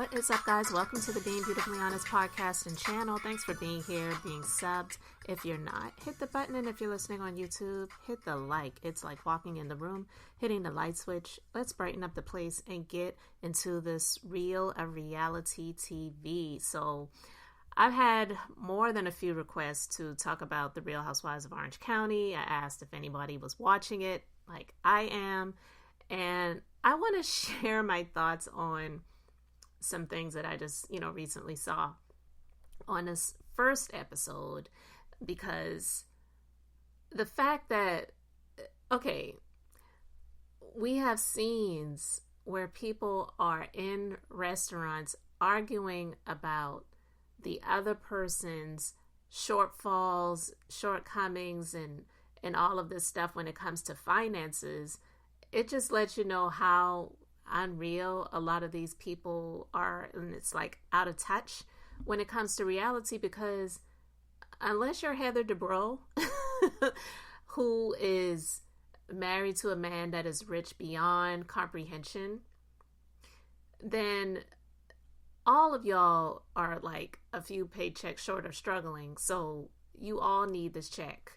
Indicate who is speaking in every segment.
Speaker 1: What is up, guys? Welcome to the Being Beautifully Honest podcast and channel. Thanks for being here, being subbed. If you're not, hit the button, and if you're listening on YouTube, hit the like. It's like walking in the room, hitting the light switch. Let's brighten up the place and get into this real of reality TV. So I've had more than a few requests to talk about the Real Housewives of Orange County. I asked if anybody was watching it like I am, and I want to share my thoughts on some things that I just, recently saw on this first episode, because the fact that, we have scenes where people are in restaurants arguing about the other person's shortfalls, shortcomings, and all of this stuff when it comes to finances. It just lets you know how unreal a lot of these people are, and it's like out of touch when it comes to reality, because unless you're Heather Dubrow who is married to a man that is rich beyond comprehension, then all of y'all are like a few paychecks short of struggling. So you all need this check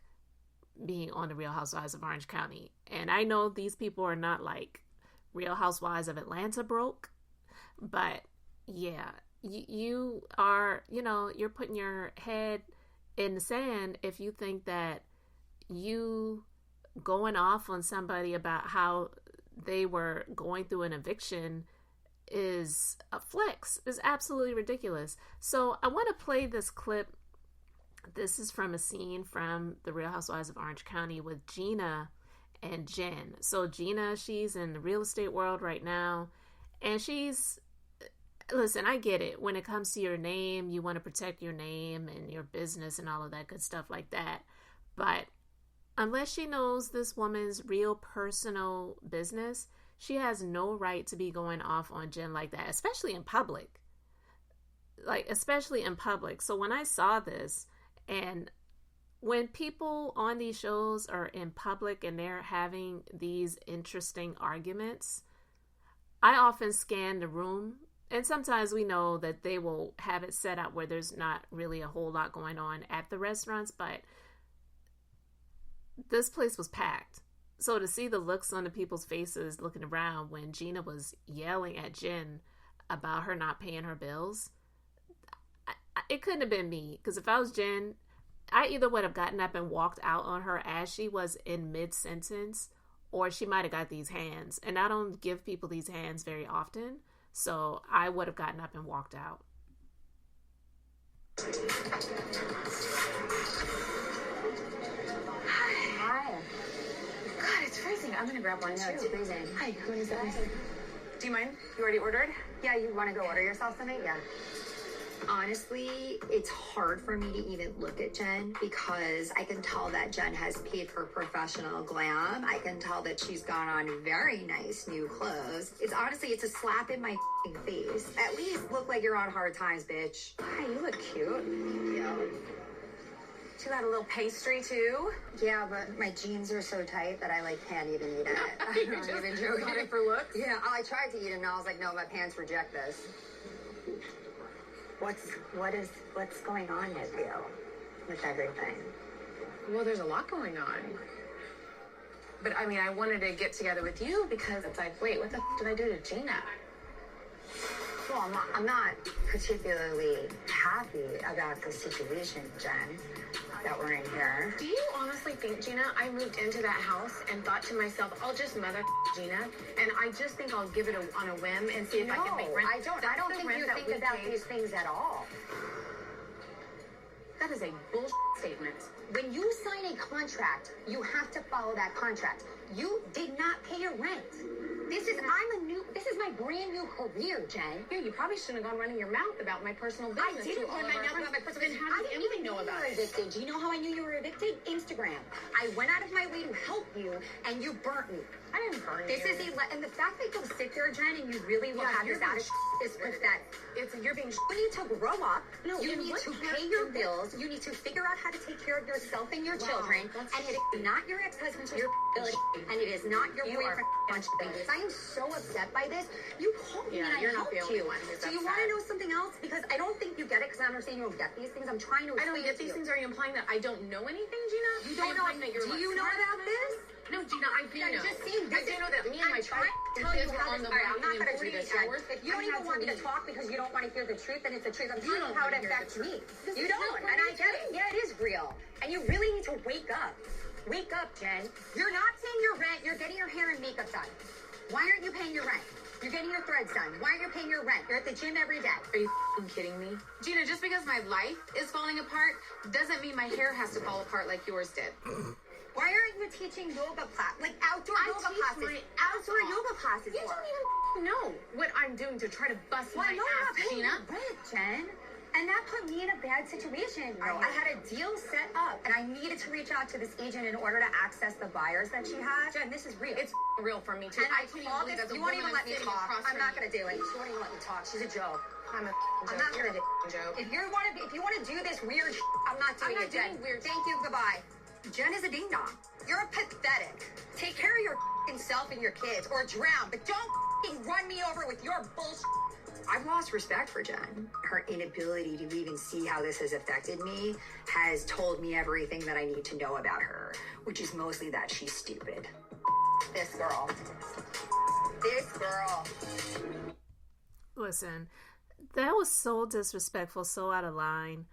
Speaker 1: being on the Real Housewives of Orange County. And I know these people are not like Real Housewives of Atlanta broke, but yeah, you are, you're putting your head in the sand if you think that you going off on somebody about how they were going through an eviction is a flex. Is absolutely ridiculous. So I want to play this clip. This is from a scene from the Real Housewives of Orange County with Gina and Jenn. So Gina, she's in the real estate world right now, and listen, I get it. When it comes to your name, you want to protect your name and your business and all of that good stuff like that. But unless she knows this woman's real personal business, she has no right to be going off on Jenn like that, especially in public. So when I saw this, and when people on these shows are in public and they're having these interesting arguments, I often scan the room. And sometimes we know that they will have it set up where there's not really a whole lot going on at the restaurants, but this place was packed. So to see the looks on the people's faces looking around when Gina was yelling at Jenn about her not paying her bills, it couldn't have been me. Because if I was Jenn, I either would have gotten up and walked out on her as she was in mid-sentence, or she might have got these hands. And I don't give people these hands very often, so I would have gotten up and walked out.
Speaker 2: Hi. God, it's freezing. I'm going to grab one, too.
Speaker 3: It's freezing.
Speaker 2: Hi, who is that? Do you mind? You already ordered?
Speaker 3: Yeah, you want to go order yourself something? Yeah. Honestly, it's hard for me to even look at Jenn, because I can tell that Jenn has paid for professional glam. I can tell that she's gone on very nice new clothes. It's a slap in my face. At least look like you're on hard times, bitch.
Speaker 2: Hi, you look cute.
Speaker 3: Yeah.
Speaker 2: She got a little pastry, too.
Speaker 3: Yeah, but my jeans are so tight that I can't even eat it. I'm not even joking.
Speaker 2: Got it for looks?
Speaker 3: Yeah, I tried to eat it and I was like, no, my pants reject this. What's going on with you, with everything?
Speaker 2: Well, there's a lot going on. But I mean, I wanted to get together with you because it's like, wait, what the did I do to Gina?
Speaker 3: Well, I'm not particularly happy about the situation, Jenn, that we're in here.
Speaker 2: Do you honestly think, Gina, I moved into that house and thought to myself, I'll just mother Gina, and I just think I'll give it on a whim and see if I can make rent?
Speaker 3: I don't think you think about these things at all.
Speaker 2: That is a bullshit statement.
Speaker 3: When you sign a contract, you have to follow that contract. You did not pay your rent. This is my brand new career, Jenn.
Speaker 2: Yeah, you probably shouldn't have gone running your mouth about my personal business.
Speaker 3: I didn't run my mouth about my personal business.
Speaker 2: How did anyone know about it?
Speaker 3: Evicted. Do you know how I knew you were evicted? Instagram. I went out of my way to help you, and you burnt me.
Speaker 2: I didn't burn
Speaker 3: you. And the fact that you'll sit there, Jenn, and you really will have this attitude is proof that
Speaker 2: you're being.
Speaker 3: You need to grow up. No, you need to pay your bills. You need to figure out how to take care of yourself and your children. And it is not your ex-husband's responsibility, and it is not your boyfriend's responsibility. I I'm so upset by this. You called me and I
Speaker 2: you're not
Speaker 3: helped
Speaker 2: the only
Speaker 3: you.
Speaker 2: one who's
Speaker 3: Do you want to know something else? Because I don't think you get it, because I understand you don't get these things. I'm trying to explain
Speaker 2: I don't get these things. Are you implying that I don't know anything, Gina?
Speaker 3: You don't know. Do you know about this?
Speaker 2: No, Gina, I do know.
Speaker 3: Just saying,
Speaker 2: I do know that me and my
Speaker 3: trying to tell you how
Speaker 2: on
Speaker 3: this.
Speaker 2: the
Speaker 3: I'm not going to
Speaker 2: for
Speaker 3: do
Speaker 2: this
Speaker 3: this. If you don't even
Speaker 2: I had
Speaker 3: want me to
Speaker 2: leave.
Speaker 3: talk because you don't want to hear the truth, then it's the truth. I'm telling you
Speaker 2: don't
Speaker 3: how it
Speaker 2: wanna hear
Speaker 3: affects
Speaker 2: the
Speaker 3: me.
Speaker 2: This
Speaker 3: You
Speaker 2: is
Speaker 3: don't,
Speaker 2: real for
Speaker 3: and
Speaker 2: me,
Speaker 3: I get it. Yeah, it is real. And you really need to wake up. Wake up, Jen. You're not paying your rent. You're getting your hair and makeup done. Why aren't you paying your rent? You're getting your threads done. Why aren't you paying your rent? You're at the gym every day.
Speaker 2: Are you kidding me? Gina, just because my life is falling apart doesn't mean my hair has to fall apart like yours did.
Speaker 3: Why aren't you teaching yoga class, like outdoor yoga classes? Outdoor yoga classes.
Speaker 2: You don't even know what I'm doing to try to bust my
Speaker 3: I know you're not
Speaker 2: ass,
Speaker 3: paying
Speaker 2: Gina.
Speaker 3: your rent, Jen. And that put me in a bad situation. I had a deal set up, and I needed to reach out to this agent in order to access the buyers that she had. Jen, this is real.
Speaker 2: It's real for me, too.
Speaker 3: And
Speaker 2: I can't even
Speaker 3: called
Speaker 2: believe
Speaker 3: this.
Speaker 2: that the
Speaker 3: You won't
Speaker 2: woman
Speaker 3: even let
Speaker 2: is
Speaker 3: me
Speaker 2: sitting
Speaker 3: talk.
Speaker 2: across
Speaker 3: I'm
Speaker 2: from
Speaker 3: not
Speaker 2: you.
Speaker 3: going to do it. She won't even let me talk. She's a joke.
Speaker 2: I'm a
Speaker 3: I'm not going to do it.
Speaker 2: joke.
Speaker 3: If you want to do this weird I'm not doing
Speaker 2: I'm not
Speaker 3: it, Jen.
Speaker 2: doing weird
Speaker 3: Thank you. Goodbye. Jen is a ding-dong. You're a pathetic. Take care of your self and your kids, or drown, but don't run me over with your bullshit. I've lost respect for Jen. Her inability to even see how this has affected me has told me everything that I need to know about her, which is mostly that she's stupid. This girl. This girl.
Speaker 1: Listen, that was so disrespectful, so out of line.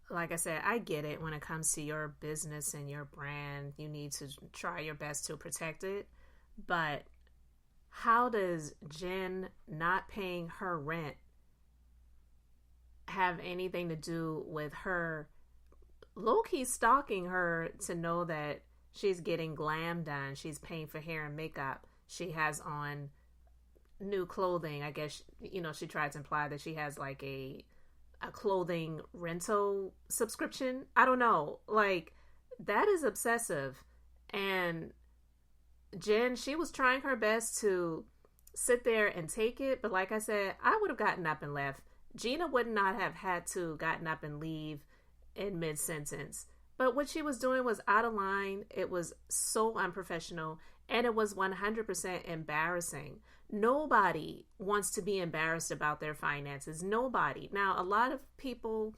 Speaker 1: Like I said, I get it when it comes to your business and your brand. You need to try your best to protect it. But how does Jen not paying her rent have anything to do with her low-key stalking her to know that she's getting glam done? She's paying for hair and makeup. She has on new clothing. I guess, she tried to imply that she has like a clothing rental subscription. I don't know. Like, that is obsessive. And Jen, she was trying her best to sit there and take it, but like I said, I would have gotten up and left. Gina would not have had to gotten up and leave in mid-sentence. But what she was doing was out of line. It was so unprofessional, and it was 100% embarrassing. Nobody wants to be embarrassed about their finances. Nobody. Now, a lot of people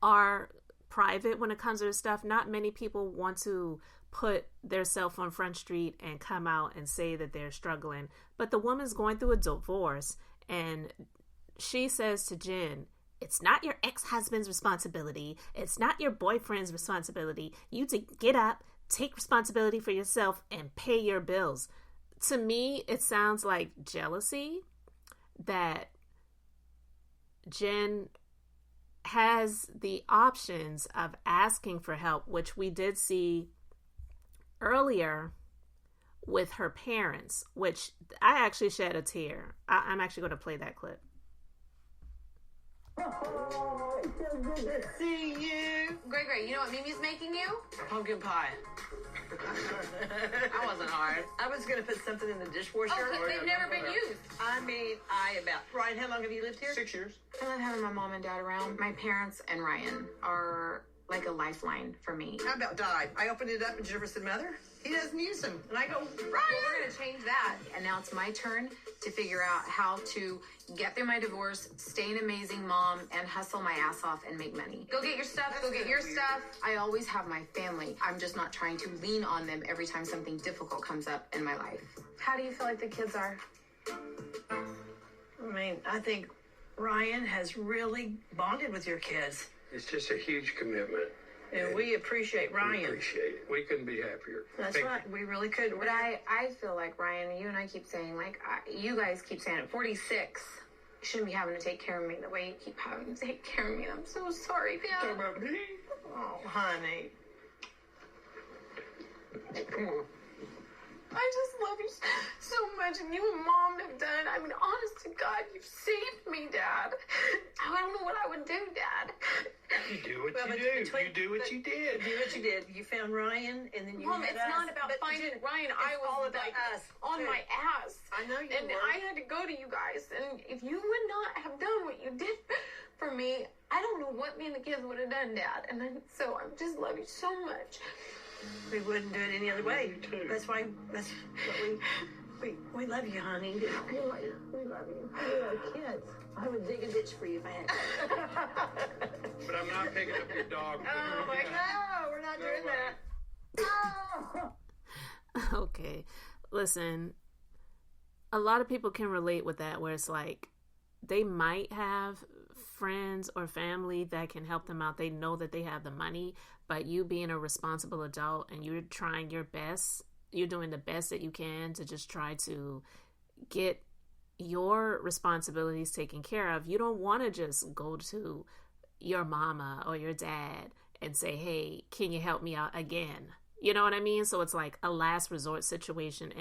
Speaker 1: are private when it comes to this stuff. Not many people want to put themselves on Front Street and come out and say that they're struggling. But the woman's going through a divorce, and she says to Jen, it's not your ex-husband's responsibility. It's not your boyfriend's responsibility. You to get up, take responsibility for yourself, and pay your bills. To me, it sounds like jealousy that Jen has the options of asking for help, which we did see earlier with her parents, which I actually shed a tear. I'm actually going to play that clip.
Speaker 4: Oh, it's so good to see you.
Speaker 2: Great. You know what Mimi's making you?
Speaker 4: Pumpkin pie.
Speaker 2: That wasn't hard.
Speaker 4: I was going to put something in the dishwasher.
Speaker 2: Oh, because they've never been used.
Speaker 4: Ryan, how long have you lived here?
Speaker 5: 6 years.
Speaker 2: I love having my mom and dad around. My parents and Ryan are like a lifeline for me.
Speaker 4: How about died? I opened it up and Jennifer said, Mother, he doesn't use them. And I go, Ryan!
Speaker 2: Well, we're going to change that. And now it's my turn to figure out how to get through my divorce, stay an amazing mom, and hustle my ass off and make money. Go get your stuff. Go get your stuff. I always have my family. I'm just not trying to lean on them every time something difficult comes up in my life. How do you feel like the kids are?
Speaker 4: I mean, I think Ryan has really bonded with your kids.
Speaker 5: It's just a huge commitment.
Speaker 4: And we appreciate
Speaker 5: We
Speaker 4: Ryan.
Speaker 5: appreciate it. We couldn't be happier.
Speaker 4: That's
Speaker 5: Thank
Speaker 4: right. We really could.
Speaker 2: But I feel like, Ryan, you and I keep saying, you guys keep saying at 46, you shouldn't be having to take care of me the way you keep having to take care of me. I'm so sorry,
Speaker 5: Talk
Speaker 2: Dad.
Speaker 5: about me.
Speaker 4: Oh, honey.
Speaker 5: Come on.
Speaker 2: I just love you so much, and you and Mom have done. I mean, honest to God, you've saved me, Dad. I don't know what I would do, Dad.
Speaker 5: You do what
Speaker 4: Well, but
Speaker 5: you do.
Speaker 4: between-
Speaker 5: You do what you did.
Speaker 4: You do what you did. You found Ryan, and then you
Speaker 2: Mom,
Speaker 4: had
Speaker 2: it's
Speaker 4: us.
Speaker 2: not about
Speaker 4: But
Speaker 2: finding Ryan.
Speaker 4: It's
Speaker 2: I was
Speaker 4: all about
Speaker 2: like,
Speaker 4: us,
Speaker 2: on
Speaker 4: too.
Speaker 2: my ass.
Speaker 4: I know you
Speaker 2: And
Speaker 4: were.
Speaker 2: I had to go to you guys. And if you would not have done what you did for me, I don't know what me and the kids would have done, Dad. And so I just love you so much.
Speaker 4: We wouldn't do it any other way.
Speaker 5: You too.
Speaker 4: That's what we We love you, honey.
Speaker 6: We love you. We are kids. I would dig a ditch for you if I had to.
Speaker 5: But I'm not picking up your dog.
Speaker 4: Oh my God, we're not doing that.
Speaker 1: Okay. Listen, a lot of people can relate with that, where it's like they might have friends or family that can help them out. They know that they have the money, but you being a responsible adult and you're trying your best, you're doing the best that you can to just try to get your responsibilities taken care of. You don't want to just go to your mama or your dad and say, hey, can you help me out again? You know what I mean? So it's like a last resort situation.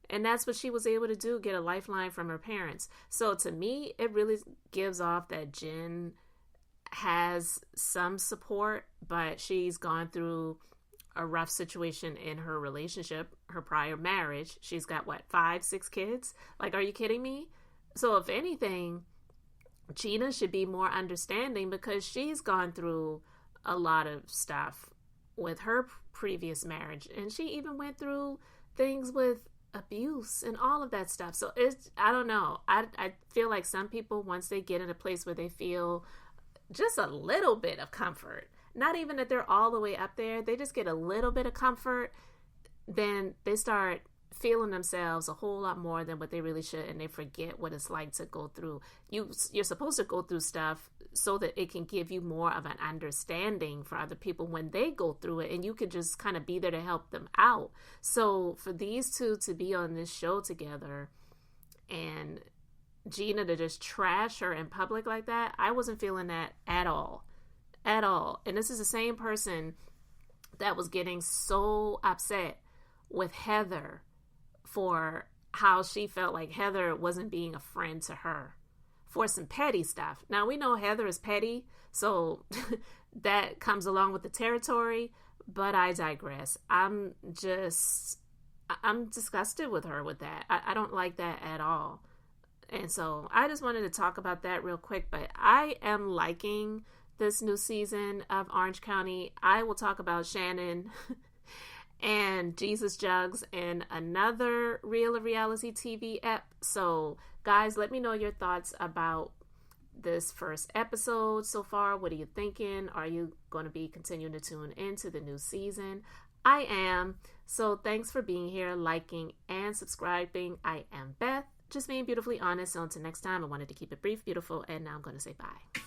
Speaker 1: And that's what she was able to do, get a lifeline from her parents. So to me, it really gives off that Jenn has some support, but she's gone through a rough situation in her relationship, her prior marriage. She's got, 5, 6 kids? Like, are you kidding me? So if anything, Gina should be more understanding because she's gone through a lot of stuff with her previous marriage. And she even went through things with abuse and all of that stuff. So I don't know. I feel like some people, once they get in a place where they feel just a little bit of comfort, not even that they're all the way up there, they just get a little bit of comfort, then they start feeling themselves a whole lot more than what they really should, and they forget what it's like to go through. You're supposed to go through stuff so that it can give you more of an understanding for other people when they go through it, and you can just kind of be there to help them out. So for these two to be on this show together and Gina to just trash her in public like that, I wasn't feeling that at all. At all. And this is the same person that was getting so upset with Heather for how she felt like Heather wasn't being a friend to her for some petty stuff. Now, we know Heather is petty, so that comes along with the territory, but I digress. I'm disgusted with her with that. I don't like that at all. And so I just wanted to talk about that real quick, but I am liking this new season of Orange County. I will talk about Shannon and Jesus Jugs in another Real or Reality TV ep. So guys, let me know your thoughts about this first episode so far. What are you thinking? Are you going to be continuing to tune into the new season? I am. So thanks for being here, liking, and subscribing. I am Beth, just being beautifully honest. So until next time, I wanted to keep it brief, beautiful, and now I'm going to say bye.